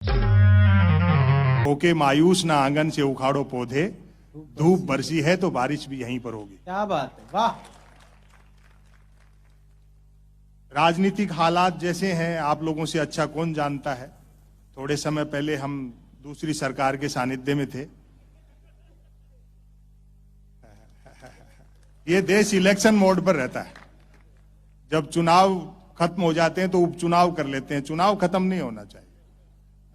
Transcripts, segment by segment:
होके मायूस ना आंगन से उखाड़ो पौधे, धूप बरसी है तो बारिश भी यहीं पर होगी। क्या बात है, वाह। राजनीतिक हालात जैसे हैं आप लोगों से अच्छा कौन जानता है। थोड़े समय पहले हम दूसरी सरकार के सानिध्य में थे। ये देश इलेक्शन मोड पर रहता है। जब चुनाव खत्म हो जाते हैं तो उपचुनाव कर लेते हैं। चुनाव खत्म नहीं होना चाहिए।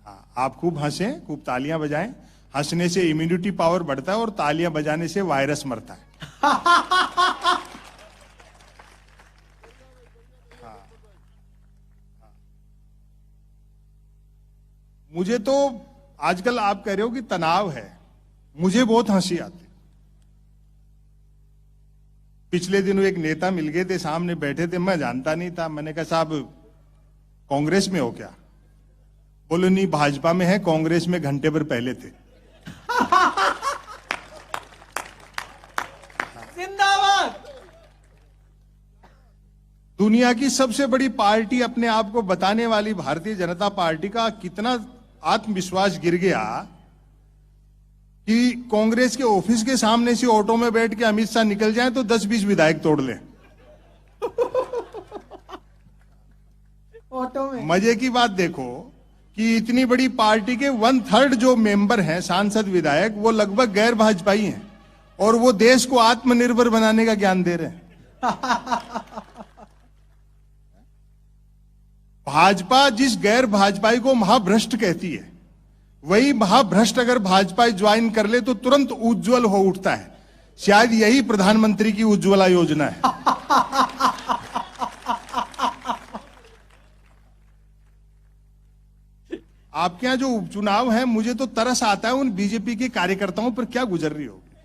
हाँ, आप खूब हंसें, खूब तालियां बजाएं। हंसने से इम्यूनिटी पावर बढ़ता है और तालियां बजाने से वायरस मरता है। मुझे तो आजकल आप कह रहे हो कि तनाव है, मुझे बहुत हंसी आती। पिछले दिनों एक नेता मिल गए थे, सामने बैठे थे, मैं जानता नहीं था। मैंने कहा साहब कांग्रेस में हो क्या? बोले नहीं, भाजपा में है, कांग्रेस में घंटे भर पहले थे। जिंदाबाद। दुनिया की सबसे बड़ी पार्टी अपने आप को बताने वाली भारतीय जनता पार्टी का कितना आत्मविश्वास गिर गया कि कांग्रेस के ऑफिस के सामने से ऑटो में बैठ के अमित शाह निकल जाए तो 10-20 विधायक तोड़ लें। ऑटो में। मजे की बात देखो कि इतनी बड़ी पार्टी के 1/3 जो मेंबर हैं, सांसद विधायक, वो लगभग गैर भाजपाई हैं और वो देश को आत्मनिर्भर बनाने का ज्ञान दे रहे हैं। भाजपा जिस गैर भाजपाई को महाभ्रष्ट कहती है, वही महाभ्रष्ट अगर भाजपा ज्वाइन कर ले तो तुरंत उज्जवल हो उठता है। शायद यही प्रधानमंत्री की उज्ज्वला योजना है। आपके यहां जो उपचुनाव है, मुझे तो तरस आता है उन बीजेपी के कार्यकर्ताओं पर क्या गुजर रही होगी।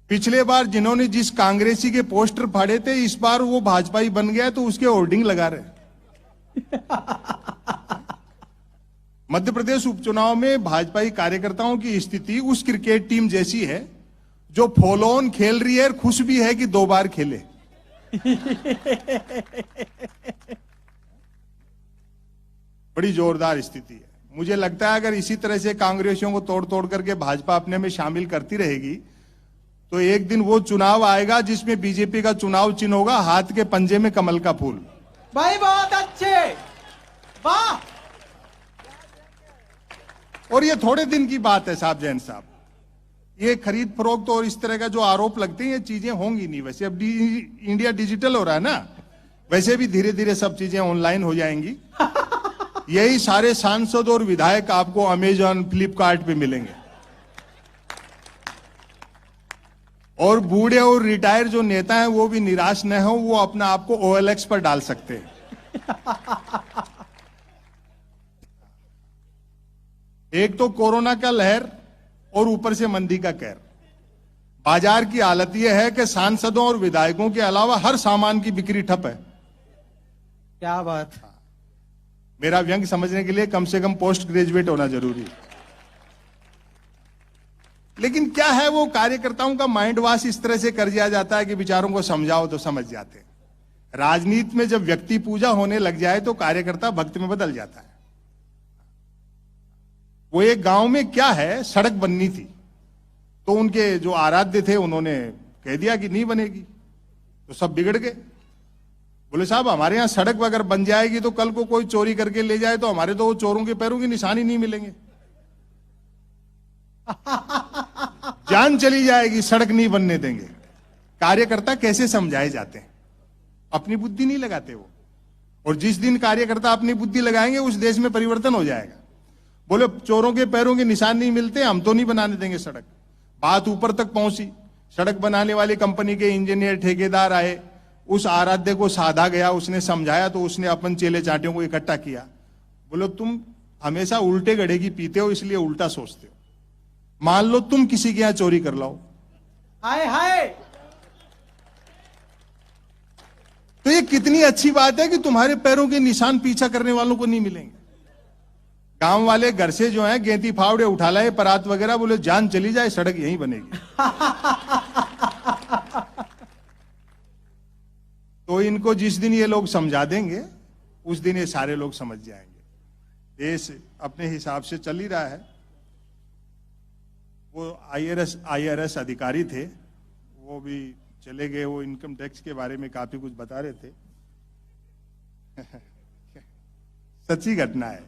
पिछले बार जिन्होंने जिस कांग्रेसी के पोस्टर फाड़े थे, इस बार वो भाजपाई बन गया तो उसके होर्डिंग लगा रहे। मध्य प्रदेश उपचुनाव में भाजपाई कार्यकर्ताओं की स्थिति उस क्रिकेट टीम जैसी है जो फॉलो ऑन खेल रही है और खुश भी है कि 2 बार खेले। बड़ी जोरदार स्थिति है। मुझे लगता है अगर इसी तरह से कांग्रेसियों को तोड़ तोड़ करके भाजपा अपने में शामिल करती रहेगी तो एक दिन वो चुनाव आएगा जिसमें बीजेपी का चुनाव चिन्ह होगा हाथ के पंजे में कमल का फूल। भाई बहुत अच्छे, वाह। और ये थोड़े दिन की बात है साहब, जैन साहब। ये खरीद फरोख्त और इस तरह का जो आरोप लगते हैं, ये चीजें होंगी नहीं। वैसे अब इंडिया डिजिटल हो रहा है ना, वैसे भी धीरे धीरे सब चीजें ऑनलाइन हो जाएंगी। यही सारे सांसद और विधायक आपको अमेजॉन, फ्लिपकार्ट पे मिलेंगे। और बूढ़े और रिटायर जो नेता हैं वो भी निराश न हो, वो अपना आपको OLX पर डाल सकते हैं। एक तो कोरोना का लहर और ऊपर से मंदी का कहर। बाजार की हालत यह है कि सांसदों और विधायकों के अलावा हर सामान की बिक्री ठप है। क्या बात। मेरा व्यंग समझने के लिए कम से कम पोस्ट ग्रेजुएट होना जरूरी है। लेकिन क्या है, वो कार्यकर्ताओं का माइंड वॉश इस तरह से कर दिया जाता है कि बेचारों को समझाओ तो समझ जाते हैं। राजनीति में जब व्यक्ति पूजा होने लग जाए तो कार्यकर्ता भक्त में बदल जाता है। वो एक गांव में क्या है, सड़क बननी थी तो उनके जो आराध्य थे उन्होंने कह दिया कि नहीं बनेगी, तो सब बिगड़ गए। बोले साहब हमारे यहां सड़क अगर बन जाएगी तो कल को कोई चोरी करके ले जाए तो हमारे तो वो चोरों के पैरों की निशानी नहीं मिलेंगे। जान चली जाएगी, सड़क नहीं बनने देंगे। कार्यकर्ता कैसे समझाए जाते हैं? अपनी बुद्धि नहीं लगाते वो। और जिस दिन कार्यकर्ता अपनी बुद्धि लगाएंगे उस देश में परिवर्तन हो जाएगा। बोले चोरों के पैरों के निशान नहीं मिलते, हम तो नहीं बनाने देंगे सड़क। बात ऊपर तक पहुंची। सड़क बनाने वाली कंपनी के इंजीनियर, ठेकेदार आए, उस आराध्य को साधा गया, उसने समझाया तो उसने अपन चेले चाटियों को इकट्ठा किया। बोलो तुम हमेशा उल्टे गड़े की पीते हो, इसलिए उल्टा सोचते हो। मान लो तुम किसी के यहां चोरी कर लाओ, हाय हाय, तो ये कितनी अच्छी बात है कि तुम्हारे पैरों के निशान पीछा करने वालों को नहीं मिलेंगे। गांव वाले घर से जो है गेंती फावड़े उठा लाए, परात वगैरह, बोले जान चली जाए सड़क यहीं बनेगी। तो इनको जिस दिन ये लोग समझा देंगे उस दिन ये सारे लोग समझ जाएंगे। देश अपने हिसाब से चल ही रहा है। वो आईआरएस अधिकारी थे, वो भी चले गए। वो इनकम टैक्स के बारे में काफी कुछ बता रहे थे। सच्ची घटना है।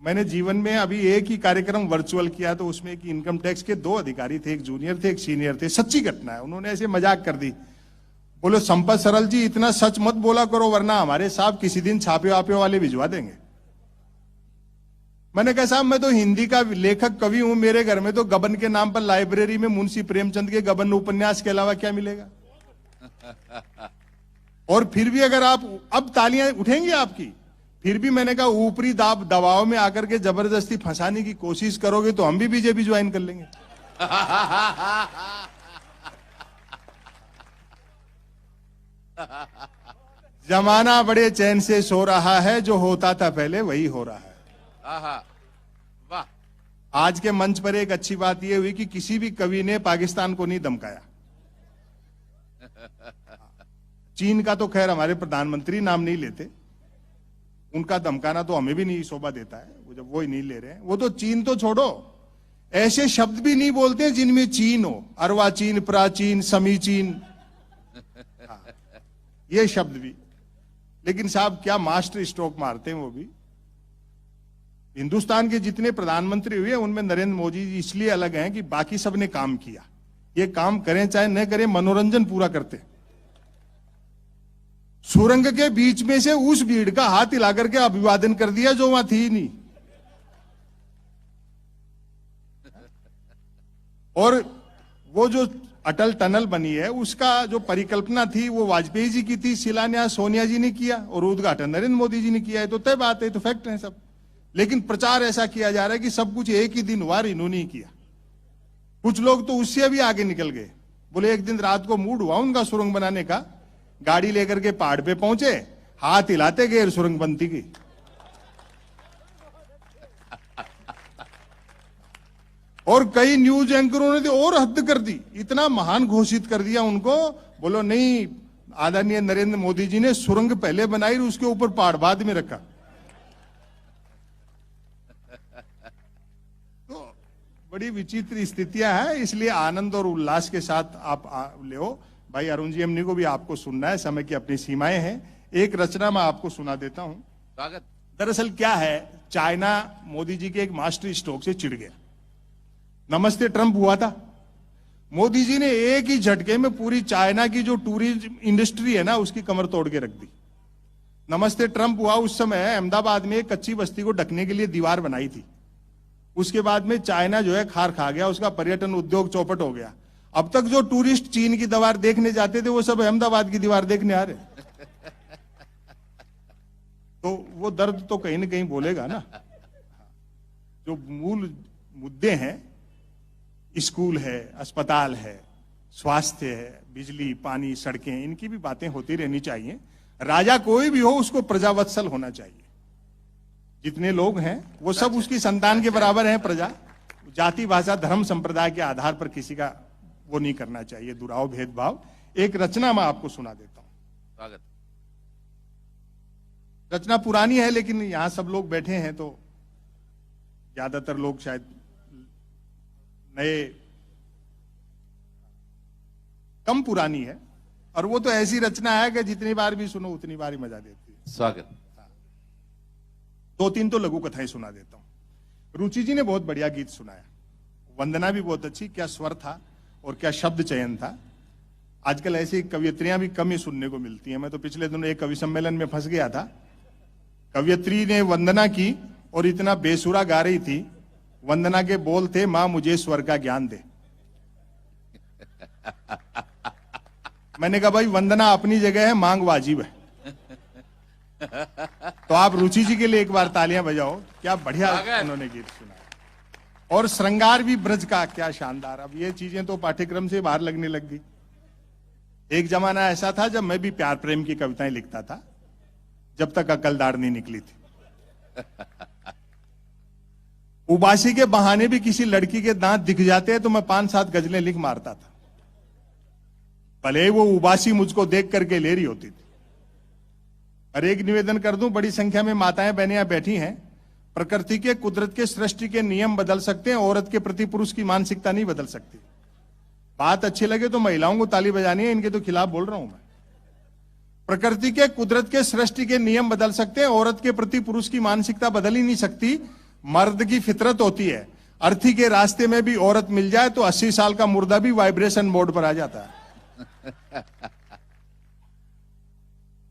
मैंने जीवन में अभी एक ही कार्यक्रम वर्चुअल किया, तो उसमें एक इनकम टैक्स के 2 अधिकारी थे, एक जूनियर थे, एक सीनियर थे। सच्ची घटना है। उन्होंने ऐसे मजाक कर दी, बोलो संपत सरल जी इतना सच मत बोला करो, वरना हमारे साहब किसी दिन छापे वापे वाले भिजवा देंगे। मैंने कहा साहब मैं तो हिंदी का लेखक कवि हूं, मेरे घर में तो गबन के नाम पर लाइब्रेरी में मुंशी प्रेमचंद के गबन उपन्यास के अलावा क्या मिलेगा। और फिर भी अगर आप अब तालियां उठेंगी आपकी, फिर भी मैंने कहा ऊपरी दबाव में आकर के जबरदस्ती फंसाने की कोशिश करोगे तो हम भी बीजेपी ज्वाइन कर लेंगे। जमाना बड़े चैन से सो रहा है, जो होता था पहले वही हो रहा है। वाह। आज के मंच पर एक अच्छी बात यह हुई कि किसी भी कवि ने पाकिस्तान को नहीं धमकाया। चीन का तो खैर हमारे प्रधानमंत्री नाम नहीं लेते, उनका धमकाना तो हमें भी नहीं शोभा देता है। वो जब वो ही नहीं ले रहे हैं, वो तो चीन तो छोड़ो, ऐसे शब्द भी नहीं बोलते जिनमें चीन हो। अर्वाचीन, प्राचीन, समीचीन, ये शब्द भी। लेकिन साहब क्या मास्टर स्ट्रोक मारते हैं वो भी। हिंदुस्तान के जितने प्रधानमंत्री हुए उनमें नरेंद्र मोदी जी इसलिए अलग हैं कि बाकी सब ने काम किया। ये काम करें चाहे न करें, मनोरंजन पूरा करते। सुरंग के बीच में से उस भीड़ का हाथ हिला करके अभिवादन कर दिया जो वहां थी ही नहीं। और वो जो अटल टनल बनी है उसका जो परिकल्पना थी वो वाजपेयी जी की थी, शिलान्यास सोनिया जी ने किया और उद्घाटन नरेंद्र मोदी जी ने किया है। तो तय बात है, तो फैक्ट है सब। लेकिन प्रचार ऐसा किया जा रहा है कि सब कुछ एक ही दिन हुआ, इन्होंने ही किया। कुछ लोग तो उससे भी आगे निकल गए, बोले एक दिन रात को मूड हुआ उनका सुरंग बनाने का, गाड़ी लेकर के पहाड़ पे पहुंचे, हाथ हिलाते गए, सुरंग बनती गई। और कई न्यूज एंकरों ने तो और हद कर दी, इतना महान घोषित कर दिया उनको। बोलो नहीं, आदरणीय नरेंद्र मोदी जी ने सुरंग पहले बनाई, उसके ऊपर पहाड़ बाद में रखा। तो बड़ी विचित्र स्थितियां हैं। इसलिए आनंद और उल्लास के साथ आप ले भाई। अरुण जी हमने को भी आपको सुनना है, समय की अपनी सीमाएं हैं। एक रचना मैं आपको सुना देता हूं। स्वागत। दरअसल क्या है, चाइना मोदी जी के एक मास्टर स्ट्रोक से चिढ़ गया। नमस्ते ट्रंप हुआ था, मोदी जी ने एक ही झटके में पूरी चाइना की जो टूरिज्म इंडस्ट्री है ना उसकी कमर तोड़ के रख दी। नमस्ते ट्रंप हुआ उस समय अहमदाबाद में एक कच्ची बस्ती को ढकने के लिए दीवार बनाई थी। उसके बाद में चाइना जो है खार खा गया, उसका पर्यटन उद्योग चौपट हो गया। अब तक जो टूरिस्ट चीन की दीवार देखने जाते थे वो सब अहमदाबाद की दीवार देखने आ रहे। तो वो दर्द तो कहीं ना कहीं बोलेगा ना। जो मूल मुद्दे हैं, स्कूल है, अस्पताल है, स्वास्थ्य है, बिजली, पानी, सड़कें, इनकी भी बातें होती रहनी चाहिए। राजा कोई भी हो उसको प्रजावत्सल होना चाहिए। जितने लोग हैं वो सब उसकी संतान के बराबर हैं। प्रजा जाति, भाषा, धर्म, संप्रदाय के आधार पर किसी का वो नहीं करना चाहिए, दुराव, भेदभाव। एक रचना मैं आपको सुना देता हूं। स्वागत। रचना पुरानी है लेकिन यहां सब लोग बैठे हैं तो ज्यादातर लोग शायद नए, कम पुरानी है। और वो तो ऐसी रचना है कि जितनी बार भी सुनो उतनी बार ही मजा देती है। स्वागत। 2-3 तो लघु कथाएं सुना देता हूं। रुचि जी ने बहुत बढ़िया गीत सुनाया, वंदना भी बहुत अच्छी, क्या स्वर था और क्या शब्द चयन था। आजकल ऐसी कवियत्रियां भी कम ही सुनने को मिलती हैं। मैं तो पिछले दिनों एक कवि सम्मेलन में फंस गया था। कवियत्री ने वंदना की और इतना बेसुरा गा रही थी। वंदना के बोल थे, मां मुझे स्वर का ज्ञान दे। मैंने कहा भाई वंदना अपनी जगह है, मांग वाजिब है। तो आप रुचि जी के लिए एक बार तालियां बजाओ, क्या बढ़िया उन्होंने गीत सुनाया। और श्रृंगार भी ब्रज का, क्या शानदार। अब ये चीजें तो पाठ्यक्रम से बाहर लगने लग गई। एक जमाना ऐसा था जब मैं भी प्यार प्रेम की कविताएं लिखता था, जब तक अकलदार नहीं निकली थी। उबासी के बहाने भी किसी लड़की के दांत दिख जाते हैं तो मैं 5-7 गजलें लिख मारता था, भले वो उबासी मुझको देख करके ले रही होती थी। और एक निवेदन कर दूं, बड़ी संख्या में माताएं बहनें बैठी हैं, प्रकृति के, कुदरत के, सृष्टि के नियम बदल सकते हैं, औरत के प्रति पुरुष की मानसिकता नहीं बदल सकती। बात अच्छी लगे तो महिलाओं को ताली बजानी है, इनके तो खिलाफ बोल रहा हूं मैं। प्रकृति के, कुदरत के, सृष्टि के नियम बदल सकते हैं, औरत के प्रति पुरुष की मानसिकता बदल ही नहीं सकती। मर्द की फितरत होती है, अर्थी के रास्ते में भी औरत मिल जाए तो 80 साल का मुर्दा भी वाइब्रेशन मोड पर आ जाता है।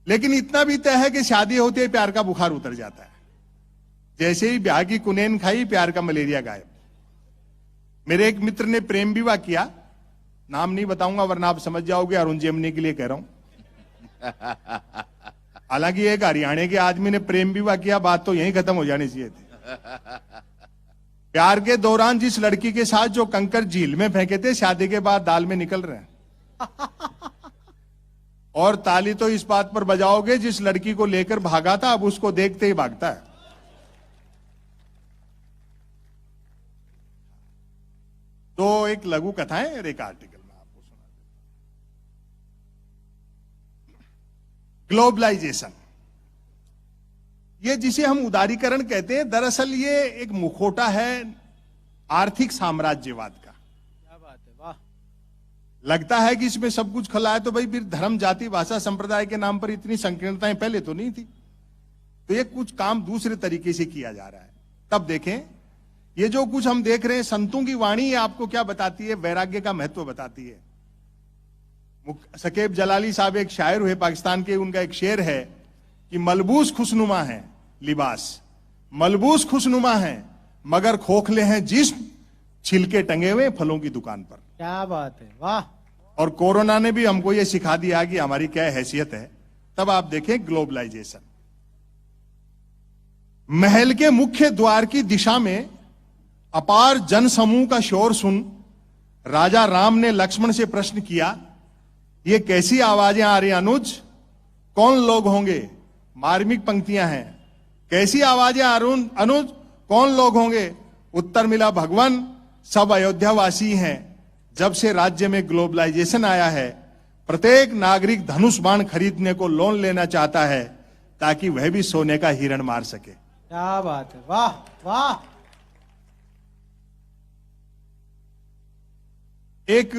लेकिन इतना भी तय है कि शादी होते ही प्यार का बुखार उतर जाता है। जैसे ही ब्याह की कुनेन खाई, प्यार का मलेरिया गायब। मेरे एक मित्र ने प्रेम विवाह किया, नाम नहीं बताऊंगा वरना आप समझ जाओगे, अरुण जेमनी के लिए कह रहा हूं। हालांकि एक हरियाणा के आदमी ने प्रेम विवाह किया, बात तो यहीं खत्म हो जानी चाहिए थी। प्यार के दौरान जिस लड़की के साथ जो कंकर झील में फेंके थे, शादी के बाद दाल में निकल रहे हैं। और ताली तो इस बात पर बजाओगे, जिस लड़की को लेकर भागा था अब उसको देखते ही भागता है। तो एक लघु कथा है और एक आर्टिकल में आपको सुना देता। ग्लोबलाइजेशन, ये जिसे हम उदारीकरण कहते हैं, दरअसल ये एक मुखौटा है आर्थिक साम्राज्यवाद का। क्या बात है, वाह। लगता है कि इसमें सब कुछ खला है, तो भाई फिर धर्म, जाति, भाषा, संप्रदाय के नाम पर इतनी संकीर्णताएं पहले तो नहीं थी। तो ये कुछ काम दूसरे तरीके से किया जा रहा है। तब देखें, ये जो कुछ हम देख रहे हैं, संतों की वाणी ये आपको क्या बताती है? वैराग्य का महत्व बताती है। सकेब जलाली साहब एक शायर हुए पाकिस्तान के, उनका एक शेर है कि मलबूस खुशनुमा है लिबास, मलबूस खुशनुमा है मगर खोखले हैं जिस्म, छिलके टंगे हुए फलों की दुकान पर। क्या बात है, वाह। और कोरोना ने भी हमको यह सिखा दिया कि हमारी क्या हैसियत है। तब आप देखें ग्लोबलाइजेशन। महल के मुख्य द्वार की दिशा में अपार जनसमूह का शोर सुन राजा राम ने लक्ष्मण से प्रश्न किया, ये कैसी आवाजें आ रही अनुज? कौन लोग होंगे? मार्मिक पंक्तियां हैं। कैसी आवाजें आ रही अनुज? कौन लोग होंगे? उत्तर मिला, भगवान सब अयोध्यावासी हैं। जब से राज्य में ग्लोबलाइजेशन आया है, प्रत्येक नागरिक धनुष बाण खरीदने को लोन लेना चाहता है ताकि वह भी सोने का हिरण मार सके। क्या बात है, वाह वाह। एक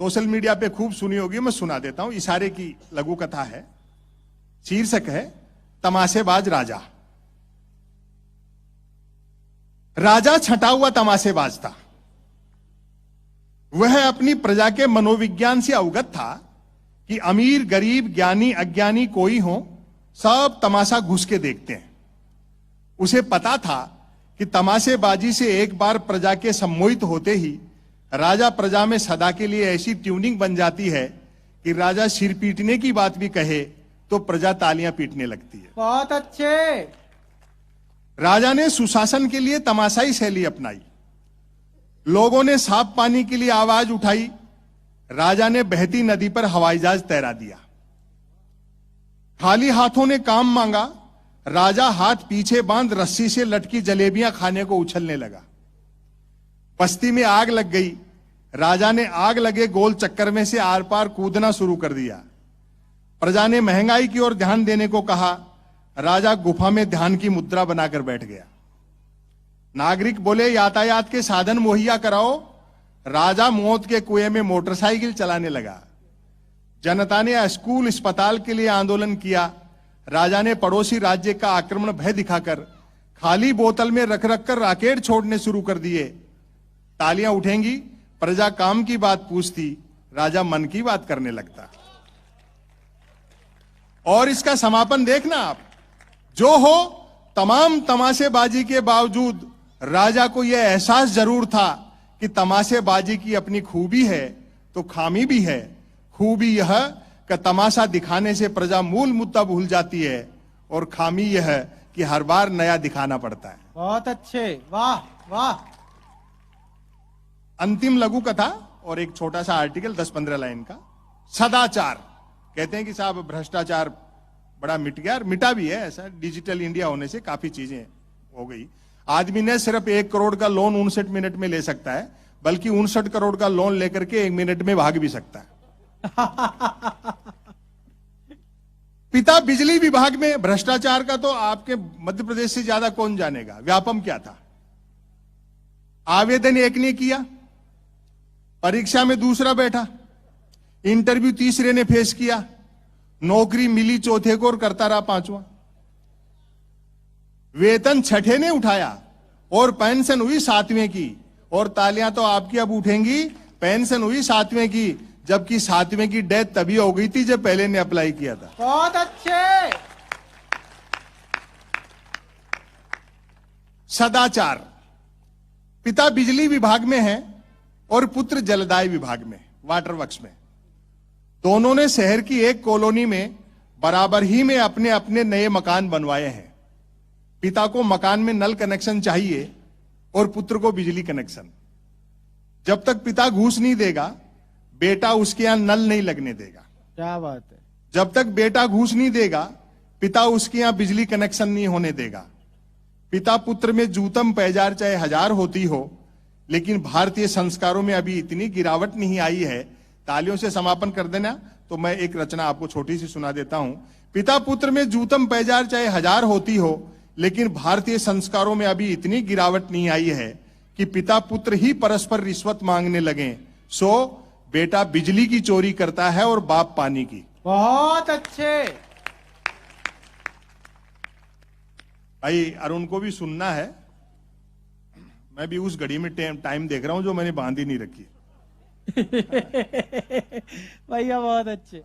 सोशल मीडिया पे खूब सुनी होगी, मैं सुना देता हूं। इशारे की लघु कथा है, शीर्षक है तमाशेबाज राजा। राजा छटा हुआ तमाशेबाज था। वह अपनी प्रजा के मनोविज्ञान से अवगत था कि अमीर, गरीब, ज्ञानी, अज्ञानी कोई हो, सब तमाशा घुस के देखते हैं। उसे पता था कि तमाशेबाजी से एक बार प्रजा के सम्मोहित होते ही राजा प्रजा में सदा के लिए ऐसी ट्यूनिंग बन जाती है कि राजा सिर पीटने की बात भी कहे तो प्रजा तालियां पीटने लगती है। बहुत अच्छे। राजा ने सुशासन के लिए तमाशाई शैली अपनाई। लोगों ने साफ पानी के लिए आवाज उठाई, राजा ने बहती नदी पर हवाई जहाज तैरा दिया। खाली हाथों ने काम मांगा, राजा हाथ पीछे बांध रस्सी से लटकी जलेबियां खाने को उछलने लगा। बस्ती में आग लग गई, राजा ने आग लगे गोल चक्कर में से आर पार कूदना शुरू कर दिया। प्रजा ने महंगाई की ओर ध्यान देने को कहा, राजा गुफा में ध्यान की मुद्रा बनाकर बैठ गया। नागरिक बोले यातायात के साधन मुहैया कराओ, राजा मौत के कुएं में मोटरसाइकिल चलाने लगा। जनता ने स्कूल, अस्पताल के लिए आंदोलन किया, राजा ने पड़ोसी राज्य का आक्रमण भय दिखाकर खाली बोतल में रख रख कर राकेट छोड़ने शुरू कर दिए। तालियां उठेंगी, प्रजा काम की बात पूछती, राजा मन की बात करने लगता। और इसका समापन देखना आप, जो हो तमाम तमाशेबाजी के बावजूद राजा को यह एहसास जरूर था कि तमाशेबाजी की अपनी खूबी है तो खामी भी है। खूबी यह कि तमाशा दिखाने से प्रजा मूल मुद्दा भूल जाती है, और खामी यह कि हर बार नया दिखाना पड़ता है। बहुत अच्छे, वाह वाह। अंतिम लघु कथा और एक छोटा सा आर्टिकल 10-15 लाइन का। सदाचार, कहते हैं कि साहब भ्रष्टाचार बड़ा मिट गया, और मिटा भी है। ऐसा डिजिटल इंडिया होने से काफी चीजें हो गई। आदमी ने सिर्फ 1 करोड़ का लोन 59 मिनट में ले सकता है, बल्कि 59 करोड़ का लोन लेकर के 1 मिनट में भाग भी सकता है। पिता बिजली विभाग में भ्रष्टाचार का तो आपके मध्य प्रदेश से ज्यादा कौन जानेगा। व्यापम क्या था? आवेदन एक ने किया, परीक्षा में दूसरा बैठा, इंटरव्यू तीसरे ने फेस किया, नौकरी मिली चौथे को और करता रहा पांचवा, वेतन छठे ने उठाया और पेंशन हुई सातवें की। और तालियां तो आपकी अब उठेंगी, पेंशन हुई सातवें की, जबकि सातवें की डेथ तभी हो गई थी जब पहले ने अप्लाई किया था। बहुत अच्छे। सदाचार, पिता बिजली विभाग में है और पुत्र जलदाय विभाग में, वाटर वर्क्स में। दोनों ने शहर की एक कॉलोनी में बराबर ही में अपने अपने नए मकान बनवाए हैं। पिता को मकान में नल कनेक्शन चाहिए और पुत्र को बिजली कनेक्शन। जब तक पिता घूस नहीं देगा, बेटा उसके यहां नल नहीं लगने देगा। क्या बात है। जब तक बेटा घूस नहीं देगा, पिता उसके यहां बिजली कनेक्शन नहीं होने देगा। पिता पुत्र में जूतम पैजार चाहे हजार होती हो, लेकिन भारतीय संस्कारों में अभी इतनी गिरावट नहीं आई है। तालियों से समापन कर देना। तो मैं एक रचना आपको छोटी सी सुना देता हूं। पिता पुत्र में जूतम पैजार चाहे हजार होती हो, लेकिन भारतीय संस्कारों में अभी इतनी गिरावट नहीं आई है कि पिता पुत्र ही परस्पर रिश्वत मांगने लगे। सो बेटा बिजली की चोरी करता है और बाप पानी की। बहुत अच्छे। भाई अरुण को भी सुनना है। मैं भी उस घड़ी में टाइम देख रहा हूं जो मैंने बांधी नहीं रखी। भैया बहुत अच्छे।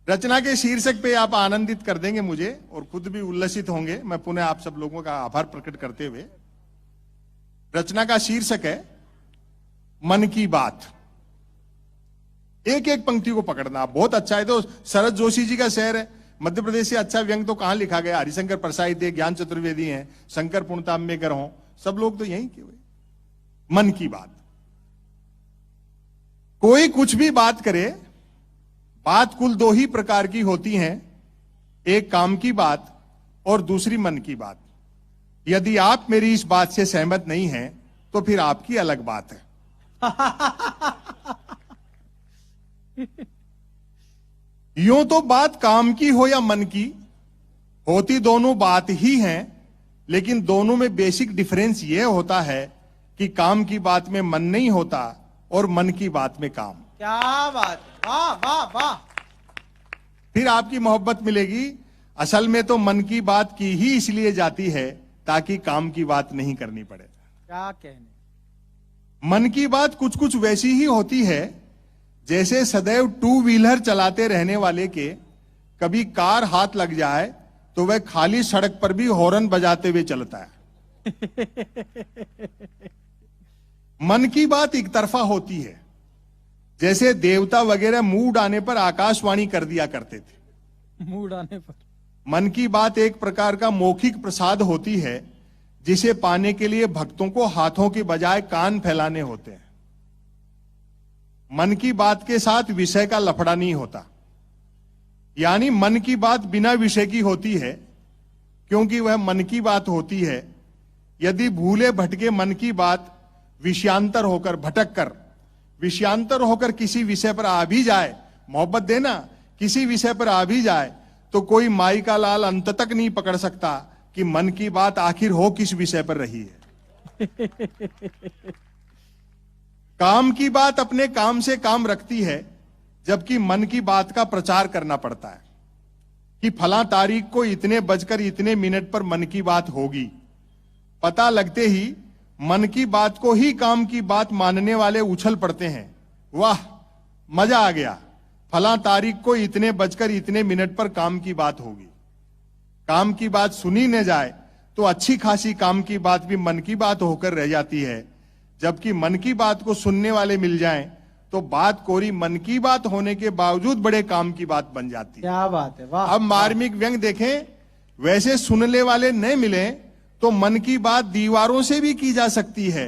रचना के शीर्षक पे आप आनंदित कर देंगे मुझे और खुद भी उल्लसित होंगे। मैं पुनः आप सब लोगों का आभार प्रकट करते हुए, रचना का शीर्षक है मन की बात। एक एक पंक्ति को पकड़ना बहुत अच्छा है। तो शरद जोशी जी का शेर है। मध्य प्रदेश से अच्छा व्यंग तो कहां लिखा गया? हरिशंकर प्रसाद है, ज्ञान चतुर्वेदी हैं, शंकर पूर्णताम्बेकर हों, सब लोग तो यही किए हुए। मन की बात। कोई कुछ भी बात करे, बात कुल दो ही प्रकार की होती हैं, एक काम की बात और दूसरी मन की बात। यदि आप मेरी इस बात से सहमत नहीं हैं, तो फिर आपकी अलग बात है। यूं तो बात काम की हो या मन की, होती दोनों बात ही हैं, लेकिन दोनों में बेसिक डिफरेंस यह होता है कि काम की बात में मन नहीं होता और मन की बात में काम। क्या बात है। वाह वाह वाह। फिर आपकी मोहब्बत मिलेगी। असल में तो मन की बात की ही इसलिए जाती है ताकि काम की बात नहीं करनी पड़े। क्या कहने। मन की बात कुछ कुछ वैसी ही होती है जैसे सदैव टू व्हीलर चलाते रहने वाले के कभी कार हाथ लग जाए तो वह खाली सड़क पर भी हॉर्न बजाते हुए चलता है। मन की बात एक तरफा होती है, जैसे देवता वगैरह मूड आने पर आकाशवाणी कर दिया करते थे। मूड आने पर। मन की बात एक प्रकार का मौखिक प्रसाद होती है, जिसे पाने के लिए भक्तों को हाथों के बजाय कान फैलाने होते हैं। मन की बात के साथ विषय का लफड़ा नहीं होता, यानी मन की बात बिना विषय की होती है, क्योंकि वह मन की बात होती है। यदि भूले भटके मन की बात विषयांतर होकर विषयांतर होकर किसी विषय पर आ भी जाए, मोहब्बत देना, किसी विषय पर आ भी जाए, तो कोई माई का लाल अंत तक नहीं पकड़ सकता कि मन की बात आखिर हो किस विषय पर रही है। काम की बात अपने काम से काम रखती है, जबकि मन की बात का प्रचार करना पड़ता है कि फला तारीख को इतने बजकर इतने मिनट पर मन की बात होगी। पता लगते ही मन की बात को ही काम की बात मानने वाले उछल पड़ते हैं। वाह, मजा आ गया, फला तारीख को इतने बजकर इतने मिनट पर काम की बात होगी। काम की बात सुनी न जाए तो अच्छी खासी काम की बात भी मन की बात होकर रह जाती है, जबकि मन की बात को सुनने वाले मिल जाएं तो बात कोरी मन की बात होने के बावजूद बड़े काम की बात बन जाती है। क्या बात है। वाह। अब मार्मिक व्यंग देखें, वैसे सुनने वाले न मिले तो मन की बात दीवारों से भी की जा सकती है,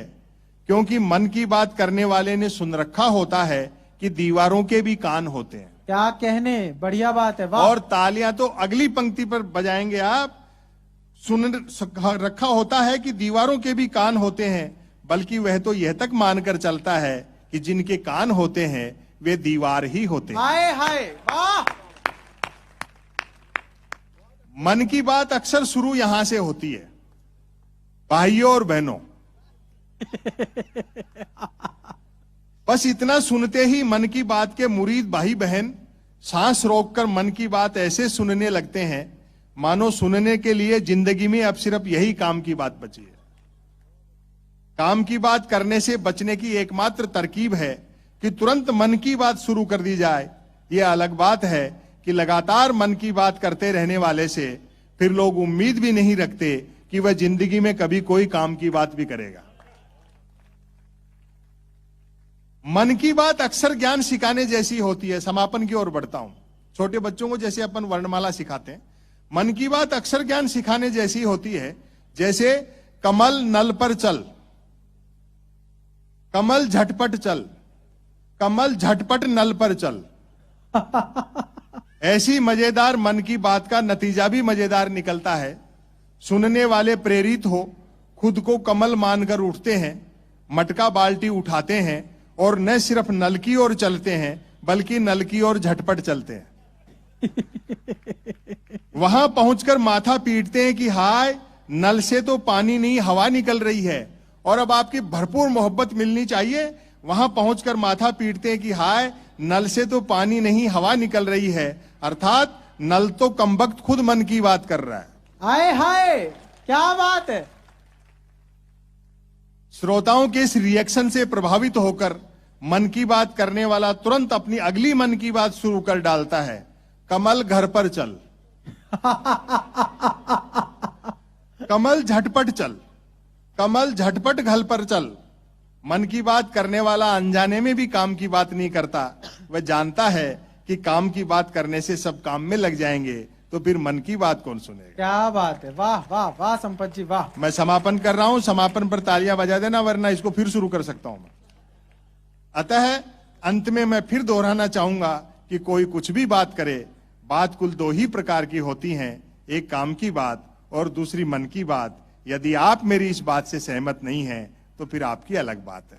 क्योंकि मन की बात करने वाले ने सुन रखा होता है कि दीवारों के भी कान होते हैं। क्या कहने, बढ़िया बात है। वाह। और तालियां तो अगली पंक्ति पर बजाएंगे आप। सुन रखा होता है कि दीवारों के भी कान होते हैं, बल्कि वह तो यह तक मानकर चलता है कि जिनके कान होते हैं वे दीवार ही होते हैं। हाय हाय। वाह। मन की बात अक्सर शुरू यहां से होती है, भाइयों और बहनों। बस इतना सुनते ही मन की बात के मुरीद भाई बहन सांस रोककर मन की बात ऐसे सुनने लगते हैं मानो सुनने के लिए जिंदगी में अब सिर्फ यही काम की बात बची है। काम की बात करने से बचने की एकमात्र तरकीब है कि तुरंत मन की बात शुरू कर दी जाए। यह अलग बात है कि लगातार मन की बात करते रहने वाले से फिर लोग उम्मीद भी नहीं रखते कि वह जिंदगी में कभी कोई काम की बात भी करेगा। मन की बात अक्सर ज्ञान सिखाने जैसी होती है। समापन की ओर बढ़ता हूं। छोटे बच्चों को जैसे अपन वर्णमाला सिखाते हैं, मन की बात अक्सर ज्ञान सिखाने जैसी होती है। जैसे कमल नल पर चल, कमल झटपट चल, कमल झटपट नल पर चल। ऐसी मजेदार मन की बात का नतीजा भी मजेदार निकलता है। सुनने वाले प्रेरित हो, खुद को कमल मानकर उठते हैं, मटका बाल्टी उठाते हैं और न सिर्फ नल की ओर चलते हैं बल्कि नल की ओर झटपट चलते हैं। वहां पहुंचकर माथा पीटते हैं कि हाय, नल से तो पानी नहीं हवा निकल रही है और अब आपकी भरपूर मोहब्बत मिलनी चाहिए। वहां पहुंचकर माथा पीटते हैं कि हाय, नल से तो पानी नहीं हवा निकल रही है, अर्थात नल तो कमबख्त खुद मन की बात कर रहा है। हाय हाय, क्या बात है। श्रोताओं के इस रिएक्शन से प्रभावित होकर मन की बात करने वाला तुरंत अपनी अगली मन की बात शुरू कर डालता है, कमल घर पर चल। कमल झटपट चल, कमल झटपट घर पर चल। मन की बात करने वाला अनजाने में भी काम की बात नहीं करता। वह जानता है कि काम की बात करने से सब काम में लग जाएंगे, तो फिर मन की बात कौन सुनेगा। क्या बात है, वाह वाह वाह संपत जी वाह। मैं समापन कर रहा हूं, समापन पर तालियां बजा देना वरना इसको फिर शुरू कर सकता हूं मैं। अतः अंत में मैं फिर दोहराना चाहूंगा कि कोई कुछ भी बात करे, बात कुल दो ही प्रकार की होती हैं, एक काम की बात और दूसरी मन की बात। यदि आप मेरी इस बात से सहमत नहीं हैं तो फिर आपकी अलग बात है।